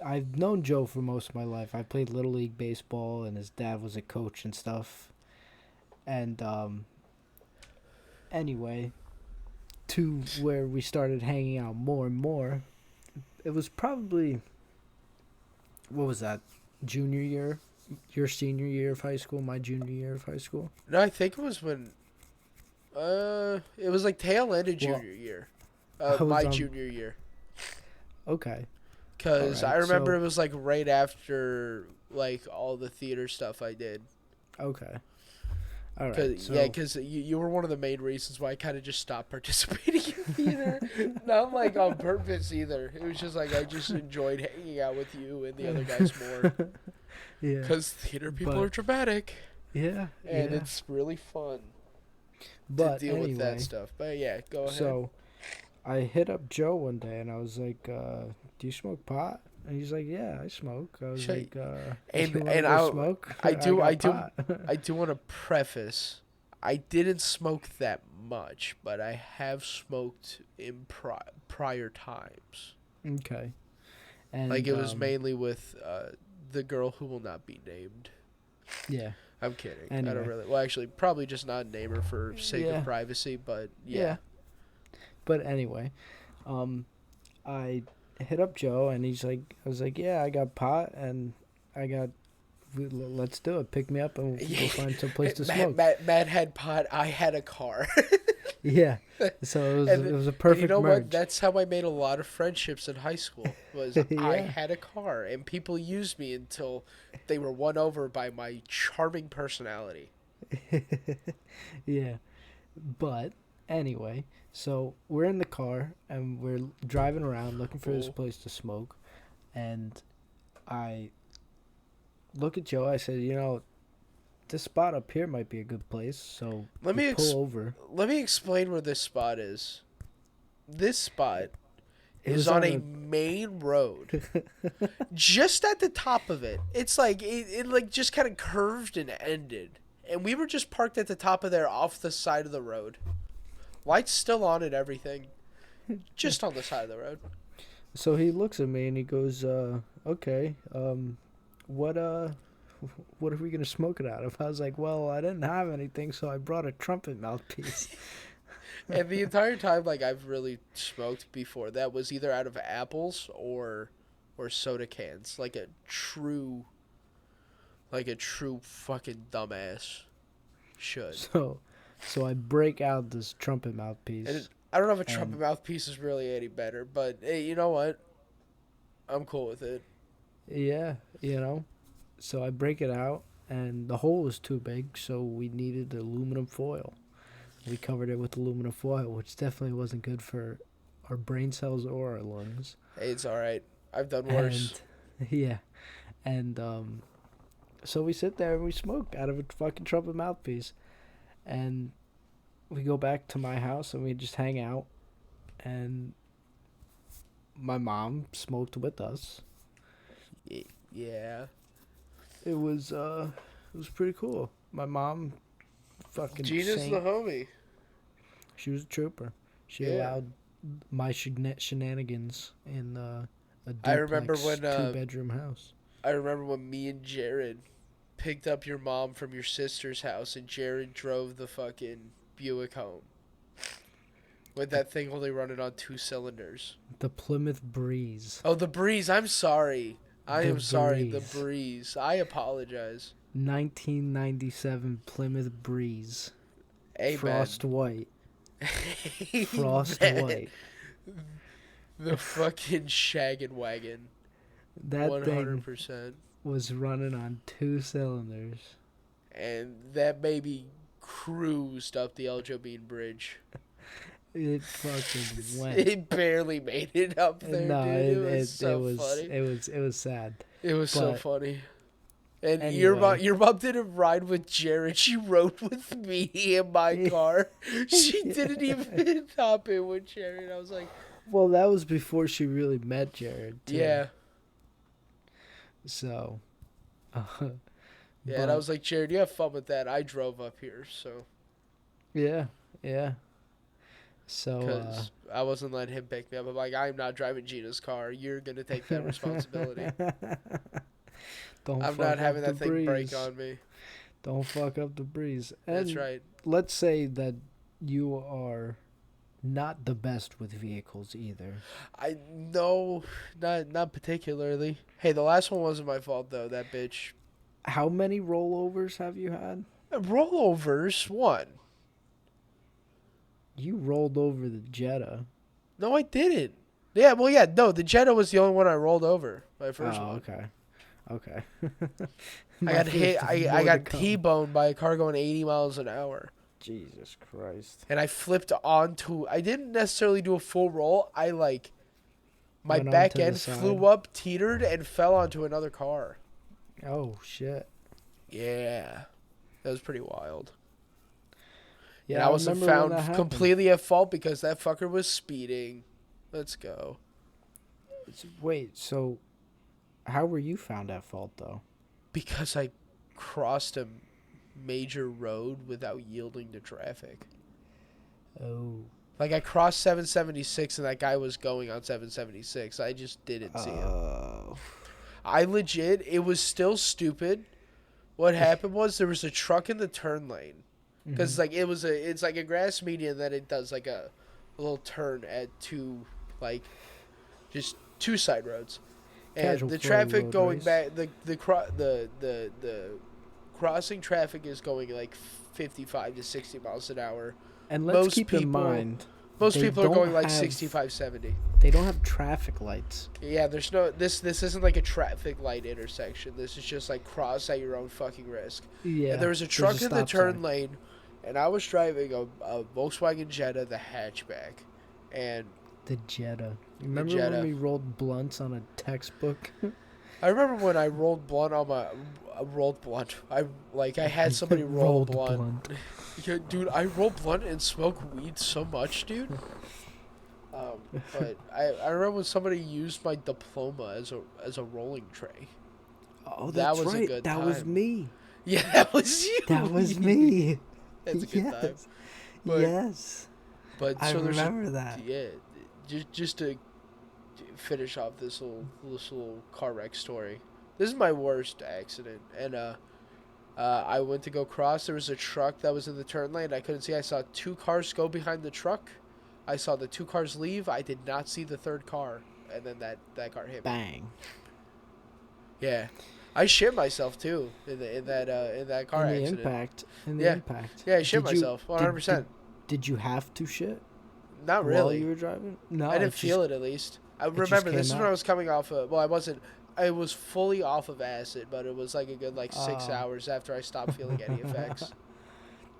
I've known Joe for most of my life. I played little league baseball, and his dad was a coach and stuff. And anyway, to where we started hanging out more and more. It was probably, what was that? Junior year, your senior year of high school, my junior year of high school. No, I think it was when. It was like tail end of Well, junior year. I was My on- junior year. Okay. Cause I Alright, remember so- it was like right after like all the theater stuff I did. Okay. All Cause, right. So, yeah, because you were one of the main reasons why I kind of just stopped participating in theater. Not like on purpose either. It was just like I just enjoyed hanging out with you and the other guys more. yeah. Because theater people But- are dramatic. Yeah. And yeah. it's really fun But to deal with that anyway, stuff. But yeah, go ahead. so I hit up Joe one day and I was like, "Do you smoke pot?" And he's like, "Yeah, I smoke." I was Shit. like, "Do And you want to and go I smoke? I I do I got do pot." I do want to preface. I didn't smoke that much, but I have smoked in prior times. Okay. Like And it was mainly with the girl who will not be named. yeah. I'm kidding. I don't Anyway. really. Well, actually, probably just not name her for sake of Yeah. privacy. But Yeah. yeah, But anyway, um, I hit up Joe and he's like, I was like, "Yeah, I got pot and I got. Let's do it. Pick me up and we'll go find some place to Matt, smoke." Matt had pot. I had a car. Yeah. So and it was a and you perfect know what? merge. That's how I made a lot of friendships in high school. Was I Yeah. had a car, and people used me until they were won over by my charming personality. Yeah. But anyway, so we're in the car and we're driving around looking for this Cool. place to smoke. And I look at Joe. I said, this spot up here might be a good place. So Let we me pull over. let me explain where this spot is. This spot It is was on on a main road. Just at the top of it. It's like it like just kind of curved and ended. And we were just parked at the top of there off the side of the road. Lights still on and everything. Just on the side of the road. So he looks at me and he goes, "Okay, what what are we gonna smoke it out of?" I was like, "Well, I didn't have anything, so I brought a trumpet mouthpiece." And the entire time like I've really smoked before, that was either out of apples or soda cans. Like a true fucking dumbass should. So, so I break out this trumpet And mouthpiece, I don't know if a trumpet and mouthpiece is really any better, but hey, you know what? I'm cool with it. yeah, so I break it out, and the hole was too big, so we needed aluminum foil. We covered it with aluminum foil, which definitely wasn't good for our brain cells or our lungs. Hey, it's all right. I've done And worse. yeah, and so we sit there and we smoke out of a fucking trumpet mouthpiece, and we go back to my house and we just hang out, and my mom smoked with us. Yeah. It was pretty cool. My mom fucking Gina's the saint. homie. She was a trooper. She Yeah. allowed my shenanigans in a I remember duplex when 2-bedroom house. me and Jared picked up your mom from your sister's house and Jared drove the fucking Buick home. With that thing only running on 2 cylinders. The Plymouth Breeze. Oh, the Breeze. I'm sorry. I The am sorry. The Breeze. Breeze. I apologize. 1997 Plymouth Breeze. Amen. Frost white. Frost Amen. white. The fucking shaggin' wagon. That thing 100%. was running on 2 cylinders. And that baby cruised up the El Jobin Bridge. It fucking went. It barely made it up there, No, dude. It was so funny. it was sad. It was so But funny. And anyway. your mom didn't ride with Jared. She rode with me in my car. She didn't even hop in with Jared. I was like, Well, that was before she really met Jared, too. yeah. So. Yeah, and I was like, Jared, you have fun with that. I drove up here, so. Yeah, yeah. So. Because I wasn't letting him pick me up. I'm like, I'm not driving Gina's car. You're going to take that responsibility. I'm not having that thing break on me. Don't fuck up the breeze. And That's right. let's say that you are not the best with vehicles either. No, not particularly. Hey, the last one wasn't my fault though. That bitch. How many rollovers have you had? Rollovers. One. You rolled over the Jetta. No, I didn't. Yeah, well, yeah, no. The Jetta was the only one I rolled over. My first one. Okay. I got hit. I got T-boned by a car going 80 miles an hour. Jesus Christ. And I flipped onto. I didn't necessarily do a full roll. I my Went back onto the end side. flew up, teetered, and fell onto another car. Oh shit. Yeah, that was pretty wild. And Yeah, I I wasn't remember when found that happened. completely at fault because that fucker was speeding. Let's go. Wait, so how were you found at fault though? Because I crossed a major road without yielding to traffic. Oh. Like, I crossed 776 and that guy was going on 776. I just didn't see him. Oh. I legit, it was still stupid. What happened was there was a truck in the turn lane. Because, like, it's like a grass median that it does, like, a little turn at two, like, just two side roads. And Casual the flow traffic road going race. back, the crossing traffic is going, like, 55 to 60 miles an hour. And let's Most keep in people- mind, Most they people are don't going, like, have- 65, 70. they don't have traffic lights. Yeah, there's no this isn't like a traffic light intersection. This is just like cross at your own fucking risk. Yeah. And there was a there's truck in the stop turn sign. lane, and I was driving a Volkswagen Jetta, the hatchback, and The Jetta. You remember Jetta. when we rolled blunts on a textbook? I remember when I rolled blunt on my rolled blunt. I had somebody roll Rolled blunt. Yeah, dude, I roll blunt and smoke weed so much, dude. But I remember when somebody used my diploma as a rolling tray. Oh, That that's was a right. good that was time. me. Yeah, that was you. That was me. That's a good time. Yes. But- Yes. But I so there's remember that. yeah, just to finish off this little car wreck story. This is my worst accident, and I went to go cross. There was a truck that was in the turn lane. I couldn't see. I saw two cars go behind the truck. I saw the two cars leave. I did not see the third car, and then that car hit me. Bang. Yeah, I shit myself too in that car In the accident. impact. In the Yeah. impact. Yeah, I shit Did you- myself 100%. Did you have to shit Not while really. you were driving? No, I didn't feel it at least. I remember this is came when I out. was coming off of. Well, I wasn't. I was fully off of acid, but it was like a good 6 Oh. hours after I stopped feeling any effects.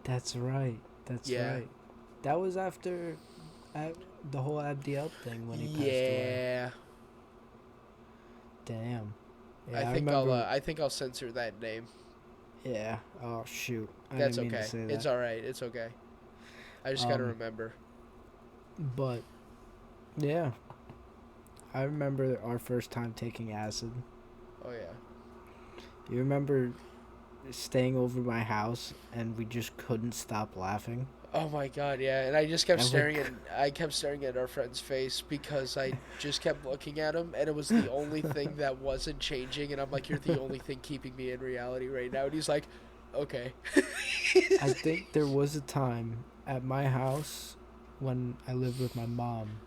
That's right. That's Yeah. right. That was after the whole Abdiel thing when he passed away. Yeah, Damn. Yeah, I think remember, I think I'll censor that name. Yeah. Oh shoot. I That's didn't mean okay. to say that. It's all right. It's okay. I just gotta Um, remember. But yeah, I remember our first time taking acid. Oh yeah. You remember staying over my house and we just couldn't stop laughing? Oh my god, yeah. And I just kept And we staring at. I kept staring at our friend's face because I just kept looking at him, and it was the only thing that wasn't changing. And I'm like, "You're the only thing keeping me in reality right now." And he's like, "Okay." I think there was a time at my house when I lived with my mom.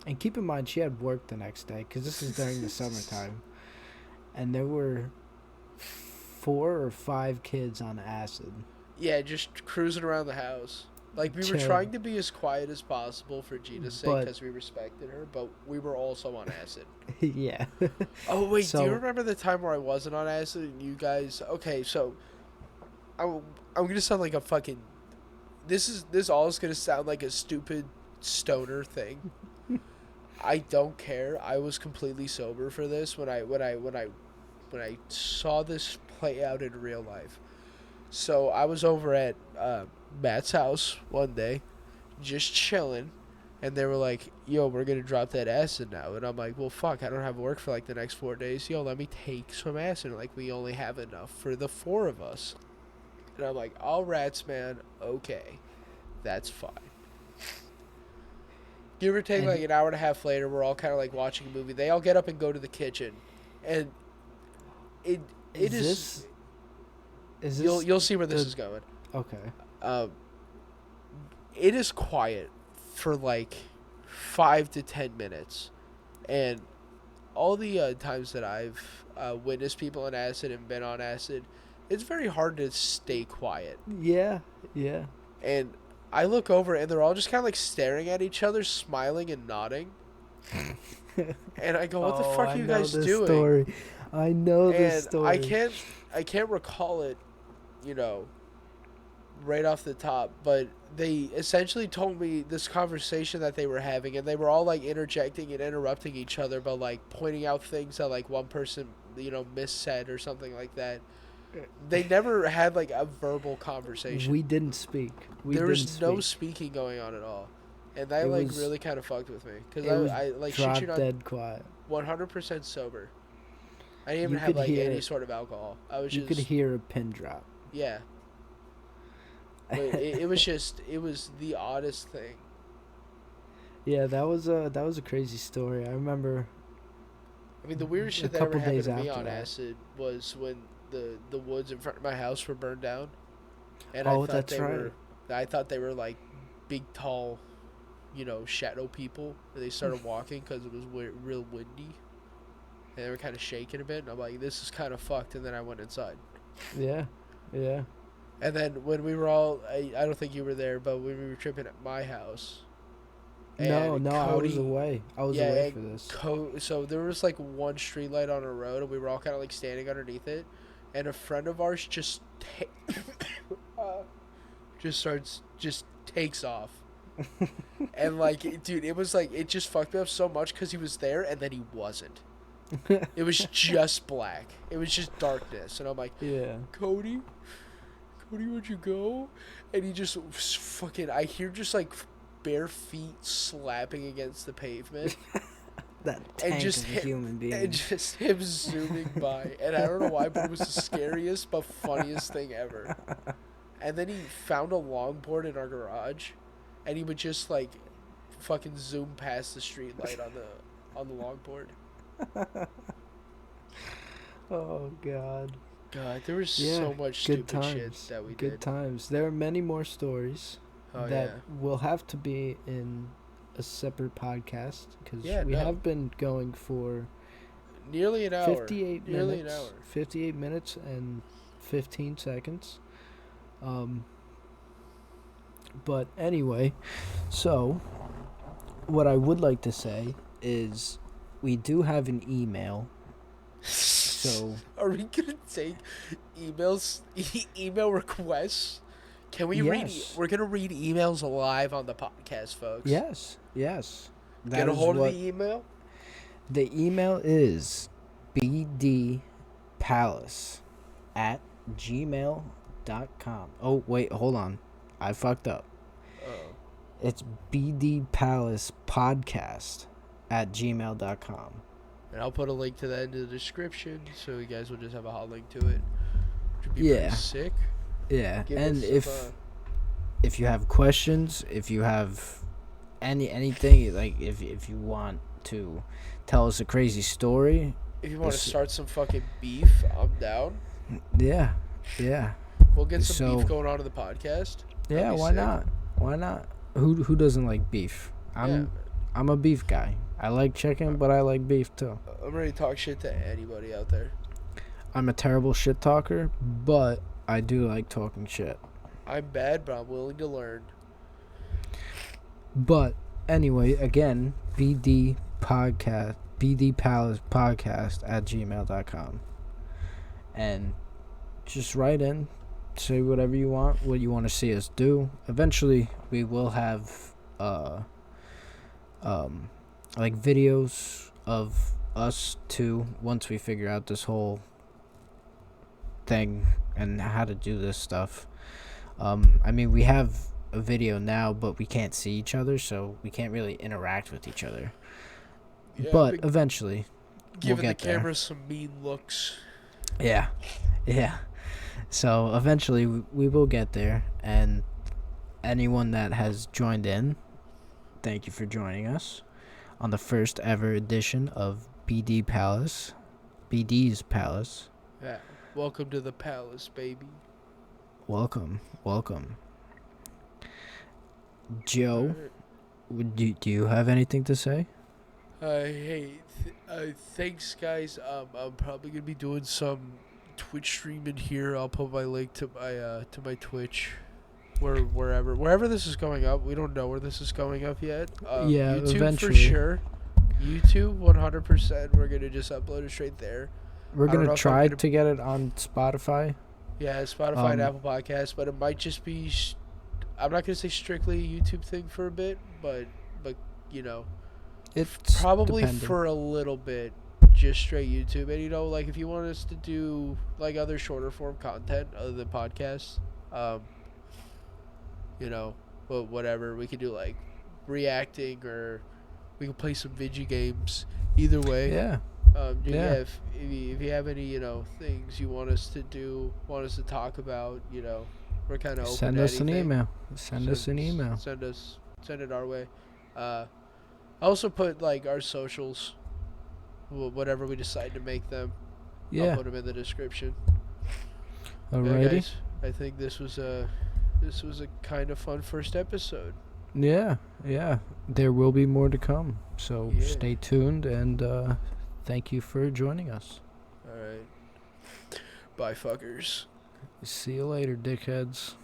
And keep in mind, she had work the next day because this is during the summertime. And there were 4 or 5 kids on acid. Yeah, just cruising around the house. Like, we were Chill. trying to be as quiet as possible for Gina's sake But- because we respected her, but we were also on acid. Yeah. Oh, wait, do So- you remember the time where I wasn't on acid and you guys... Okay, so... I'm going to sound like a fucking... This all is going to sound like a stupid stoner thing. I don't care. I was completely sober for this when I saw this play out in real life. So I was over at Matt's house one day, just chilling, and they were like, "Yo, we're gonna drop that acid now," and I'm like, "Well, fuck, I don't have work for like the next 4 days. Yo, let me take some acid. Like, we only have enough for the 4 of us." And I'm like, "All rats, man. Okay, that's fine." Give or take, And- like an hour and a half later, we're all kind of like watching a movie. They all get up and go to the kitchen, and it is. Is this You'll see where this the- is going. Okay. It is quiet for like 5 to 10 minutes, and all the times that I've witnessed people on acid and been on acid, it's very hard to stay quiet. Yeah. Yeah. And I look over and they're all just kind of like staring at each other, smiling and nodding. And I go, "What the fuck are you guys doing?" Story. I know this And story. I can't recall it, right off the top, but they essentially told me this conversation that they were having, and they were all like interjecting and interrupting each other, but like pointing out things that like one person, missaid or something like that. They never had like a verbal conversation. We didn't speak. There was no Speak. speaking going on at all, and that It like was really kind of fucked with me because it was I like shit drop you not, dead quiet. 100% sober. I didn't You even have could like hear any sort of alcohol. I was you just could hear a pin drop. yeah. But it was the oddest thing. Yeah, that was a crazy story. I remember I mean, the weirdest a shit that ever couple happened days to me after on that. acid was when the woods in front of my house were burned down, and Oh, that's right. I thought they were like big, tall, shadow people. And they started walking because it was real windy, and they were kind of shaking a bit. And I'm like, this is kind of fucked. And then I went inside. Yeah, yeah. And then when we were all, I don't think you were there, but when we were tripping at my house, No, and no, I was Cody, away. I was yeah, away and for this. So there was like one street light on a road, and we were all kind of like standing underneath it, and a friend of ours just takes off, and like, dude, it was like it just fucked me up so much because he was there and then he wasn't. It was just black. It was just darkness, and I'm like, Yeah. Cody, where'd you go? And he just fucking. I hear just like bare feet slapping against the pavement. That tank And just of a human being. And just him zooming by. And I don't know why, but it was the scariest but funniest thing ever. And then he found a longboard in our garage, and he would just like fucking zoom past the street light on the longboard. Oh God. God, there was Yeah, so much good stupid shit times. that we Good did. times. There are many more stories Oh that yeah. will have to be in a separate podcast because Yeah, we no. have been going for Nearly an hour. 58 Nearly minutes. an hour. 58 minutes and 15 seconds. But anyway, so what I would like to say is we do have an email. So Are we gonna take email requests? Can we read? Yes. We're gonna read emails live on the podcast, folks. yes. Get a is hold of what the email. the email is bdpalace@gmail.com. Oh, wait, hold on. I fucked up. Oh. It's bdpalacepodcast@gmail.com. And I'll put a link to that in the description, so you guys will just have a hot link to it. Which would be Yeah. pretty sick. Yeah, Give and us some, if you have questions, if you have anything, like if you want to tell us a crazy story, if you want to this- start some fucking beef, I'm down. yeah, We'll get some So- beef going on in the podcast. yeah. That'd be Why sick. not? Why not? Who doesn't like beef? Yeah. I'm a beef guy. I like chicken, but I like beef too. I'm ready to talk shit to anybody out there. I'm a terrible shit talker, but I do like talking shit. I'm bad, but I'm willing to learn. But anyway, again, BD Palace Podcast @gmail.com. And just write in, say whatever you want, what you want to see us do. Eventually we will have like videos of us too once we figure out this whole thing and how to do this stuff. I mean, we have a video now, but we can't see each other, so we can't really interact with each other. Yeah, But eventually, giving we'll get the there. camera some mean looks. Yeah. So eventually we will get there, and anyone that has joined in, thank you for joining us on the first ever edition of BD's Palace. Yeah. Welcome to the palace, baby. Welcome. Joe, do you have anything to say? Thanks, guys. I'm probably gonna be doing some Twitch streaming here. I'll put my link to my Twitch, wherever this is going up. We don't know where this is going up yet. Yeah, YouTube eventually. for sure. YouTube 100%. We're gonna just upload it straight there. We're I don't know gonna if I'm try gonna- to get it on Spotify. Yeah, Spotify and Um, Apple Podcasts, but it might just be. I'm not gonna say strictly a YouTube thing for a bit, but It's probably dependent. for a little bit just straight YouTube. And, you know, like, if you want us to do, like, other shorter form content other than podcasts, you know, whatever. We could do, like, reacting, or we could play some video games. Either way. Yeah. If you have any, you know, things you want us to do, want us to talk about, you know, we're kind of open Send to us an anything. email. Send us an email. Send it our way. I also put, like, our socials, whatever we decide to make them. I'll Yeah. put them in the description. Yeah, Alrighty. guys, I think this was a kind of fun first episode. Yeah. There will be more to come. So Yeah. stay tuned, and thank you for joining us. All right. Bye, fuckers. See you later, dickheads.